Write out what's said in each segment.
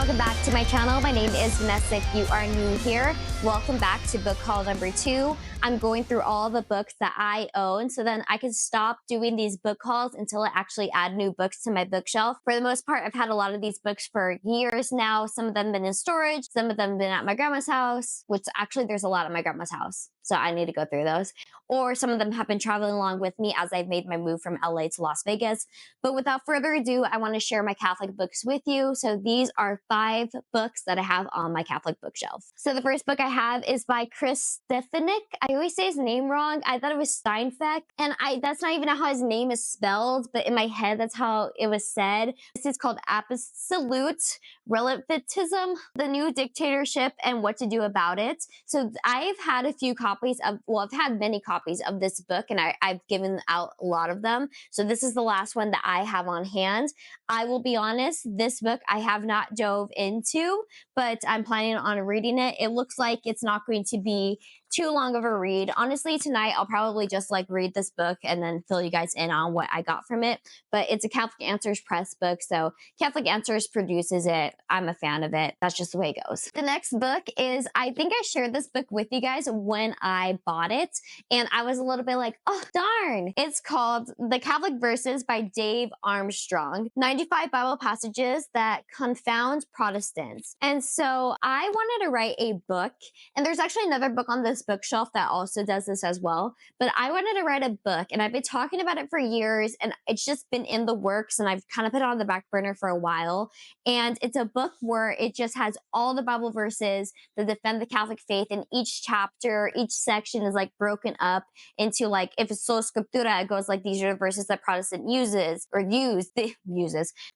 welcome back to my channel. My name is Vanessa. If you are new here, welcome back to book haul number 2. I'm going through all the books that I own so then I can stop doing these book hauls until I actually add new books to my bookshelf. For the most part, I've had a lot of these books for years now. Some of them have been in storage, some of them have been at my grandma's house, which actually there's a lot at my grandma's house, so I need to go through those. Or some of them have been traveling along with me as I've made my move from LA to Las Vegas. But without further ado, I want to share my Catholic books with you. So these are 5 books that I have on my Catholic bookshelf. So the first book I have is by Stefanick. I always say his name wrong. I thought it was Steinfeck, and that's not even how his name is spelled, but in my head, that's how it was said. This is called Abolute Reism, the New Dictatorship and What to Do About It. So I've had a few copies of, well, I've had many copies of this book, and I've given out a lot of them. So this is the last one that I have on hand. I will be honest, this book I have not dove into, but I'm planning on reading it. It looks like it's not going to be too long of a read. Honestly, tonight I'll probably just read this book and then fill you guys in on what I got from it. But it's a Catholic Answers Press book, so Catholic Answers produces it. I'm a fan of it. That's just the way it goes. The next book is, I think I shared this book with you guys when I bought it, and I was a little bit like, oh, darn. It's called The Catholic Verses by Dave Armstrong. 95 Bible passages that confound Protestants. And so I wanted to write a book, and there's actually another book on this bookshelf that also does this as well, but I wanted to write a book, and I've been talking about it for years, and it's just been in the works, and I've kind of put it on the back burner for a while. And it's a book where it just has all the Bible verses that defend the Catholic faith, and each chapter, each section is broken up into if it's sola scriptura, it goes these are the verses that Protestant uses.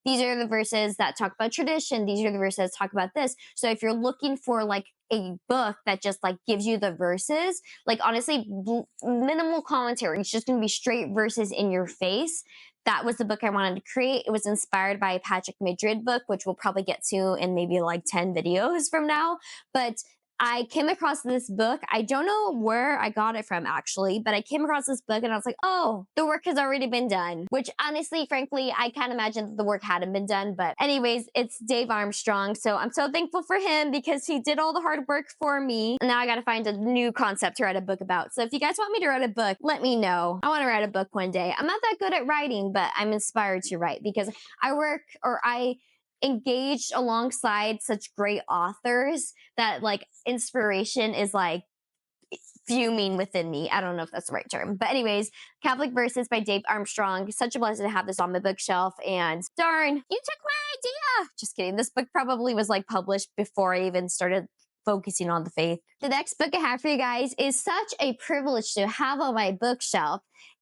These are the verses that talk about tradition. These are the verses that talk about this. So if you're looking for a book that just gives you the verses, honestly, minimal commentary, it's just gonna be straight verses in your face. That was the book I wanted to create. It was inspired by a Patrick Madrid book, which we'll probably get to in maybe 10 videos from now. But I came across this book. I don't know where I got it from actually, but I came across this book and I was like, oh, the work has already been done. Which honestly, frankly, I can't imagine that the work hadn't been done. But anyways, it's Dave Armstrong. So I'm so thankful for him because he did all the hard work for me. And now I got to find a new concept to write a book about. So if you guys want me to write a book, let me know. I want to write a book one day. I'm not that good at writing, but I'm inspired to write because I engaged alongside such great authors that inspiration is fuming within me. I don't know if that's the right term, but anyways, Catholic Verses by Dave Armstrong. Such a blessing to have this on my bookshelf, and darn, you took my idea. Just kidding. This book probably was published before I even started focusing on the faith. The next book I have for you guys is such a privilege to have on my bookshelf.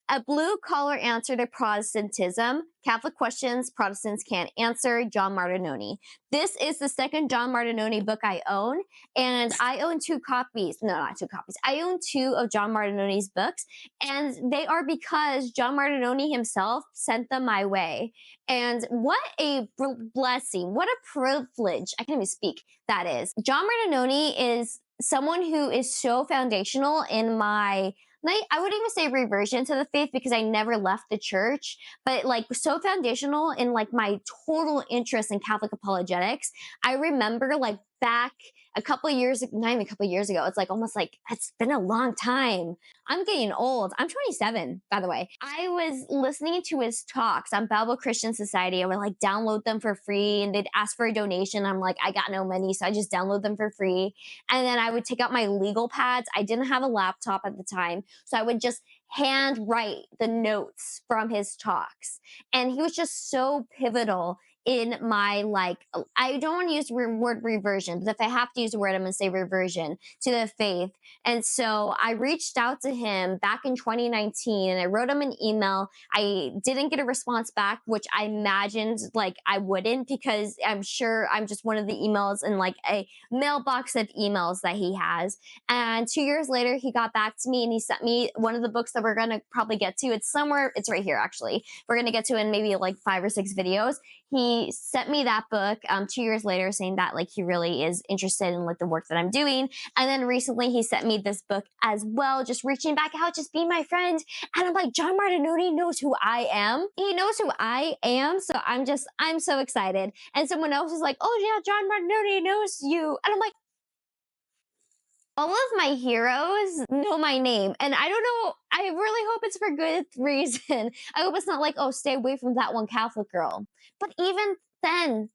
A blue-collar answer to Protestantism, Catholic questions Protestants can't answer, John Martignoni. This is the second John Martignoni book I own, and I own 2 copies. No, not 2 copies. I own 2 of John Martignoni's books, and they are because John Martignoni himself sent them my way. And what a blessing, what a privilege, I can't even speak, that is. John Martignoni is someone who is so foundational in my I wouldn't even say reversion to the faith because I never left the church, but so foundational in my total interest in Catholic apologetics. I remember back a couple of years, not even a couple of years ago, it's almost it's been a long time. I'm getting old. I'm 27, by the way. I was listening to his talks on Bible Christian Society. I would download them for free, and they'd ask for a donation. I'm I got no money, so I just download them for free. And then I would take out my legal pads. I didn't have a laptop at the time, so I would just hand write the notes from his talks. And he was just so pivotal in my I don't want to use the word reversion, but if I have to use the word, I'm going to say reversion to the faith. And so I reached out to him back in 2019 and I wrote him an email. I didn't get a response back, which I imagined I wouldn't, because I'm sure I'm just one of the emails in a mailbox of emails that he has. And 2 years later, he got back to me and he sent me one of the books that we're going to probably get to. It's somewhere, it's right here actually. We're going to get to in maybe 5 or 6 videos. he sent me that book 2 years later, saying that like he really is interested in like the work that I'm doing. And then recently he sent me this book as well, just reaching back out, just being my friend. And I'm like, John Martignoni knows who I am. He knows who I am. So I'm so excited. And someone else is like, oh yeah, John Martignoni knows you. And I'm like, all of my heroes know my name. And I don't know, I really hope it's for good reason. I hope it's not like, oh, stay away from that one Catholic girl. But even then,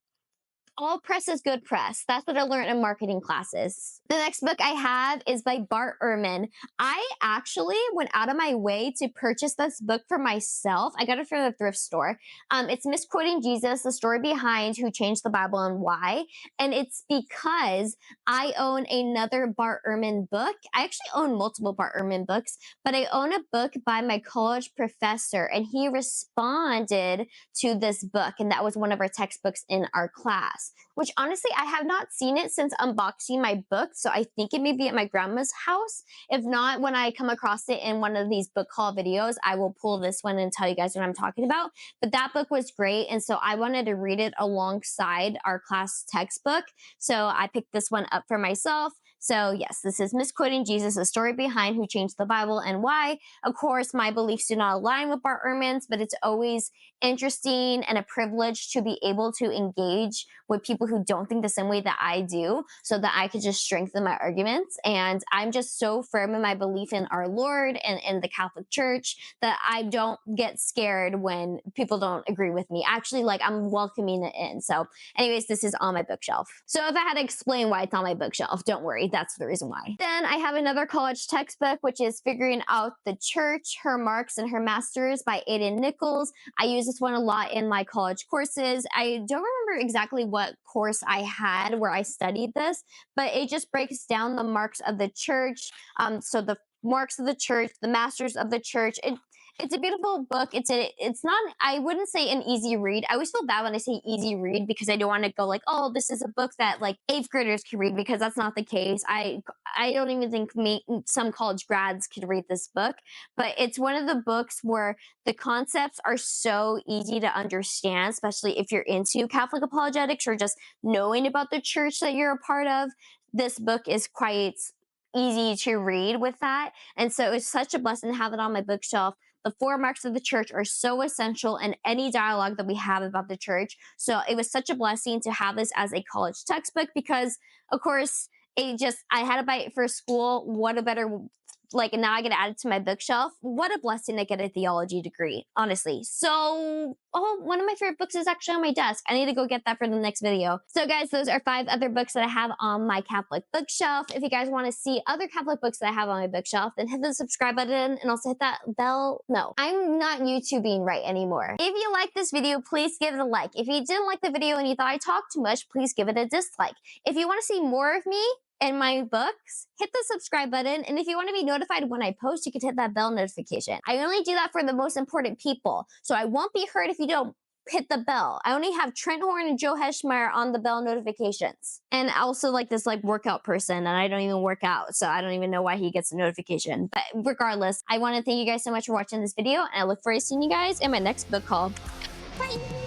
all press is good press. That's what I learned in marketing classes. The next book I have is by Bart Ehrman. I actually went out of my way to purchase this book for myself. I got it from the thrift store. It's Misquoting Jesus, the story behind who changed the Bible and why. And it's because I own another Bart Ehrman book. I actually own multiple Bart Ehrman books, but I own a book by my college professor, and he responded to this book, and that was one of our textbooks in our class, which honestly, I have not seen it since unboxing my book, so I think it may be at my grandma's house. If not, when I come across it in one of these book haul videos, I will pull this one and tell you guys what I'm talking about. But that book was great, and so I wanted to read it alongside our class textbook, so I picked this one up for myself. So yes, this is Misquoting Jesus, a story behind who changed the Bible and why. Of course, my beliefs do not align with Bart Ehrman's, but it's always interesting and a privilege to be able to engage with people who don't think the same way that I do, so that I could just strengthen my arguments. And I'm just so firm in my belief in our Lord and in the Catholic Church that I don't get scared when people don't agree with me. Actually, like, I'm welcoming it in. So anyways, this is on my bookshelf. So if I had to explain why it's on my bookshelf, don't worry, that's the reason why. Then I have another college textbook, which is Figuring Out the Church, Her Marks and Her Masters by Aidan Nichols. I use this one a lot in my college courses. I don't remember exactly what course I had where I studied this, but it just breaks down the marks of the church. So the marks of the church, the masters of the church. It's a beautiful book. It's not, I wouldn't say an easy read. I always feel bad when I say easy read because I don't want to go like, oh, this is a book that like 8th graders can read, because that's not the case. I don't even think some college grads could read this book, but it's one of the books where the concepts are so easy to understand, especially if you're into Catholic apologetics or just knowing about the church that you're a part of. This book is quite easy to read with that. And so it's such a blessing to have it on my bookshelf. The 4 marks of the church are so essential in any dialogue that we have about the church. So it was such a blessing to have this as a college textbook because, of course, I had to buy it for school. What a better, like, now I get to add it to my bookshelf. What a blessing to get a theology degree, honestly. So, one of my favorite books is actually on my desk. I need to go get that for the next video. So guys, those are 5 other books that I have on my Catholic bookshelf. If you guys want to see other Catholic books that I have on my bookshelf, then hit the subscribe button and also hit that bell. No, I'm not YouTubing right anymore. If you like this video, please give it a like. If you didn't like the video and you thought I talked too much, please give it a dislike. If you want to see more of me and my books, hit the subscribe button. And if you want to be notified when I post, you can hit that bell notification. I only do that for the most important people, so I won't be hurt if you don't hit the bell. I only have Trent Horn and Joe Heschmeyer on the bell notifications. And also like this like workout person, and I don't even work out, so I don't even know why he gets a notification. But regardless, I want to thank you guys so much for watching this video, and I look forward to seeing you guys in my next book haul. Bye!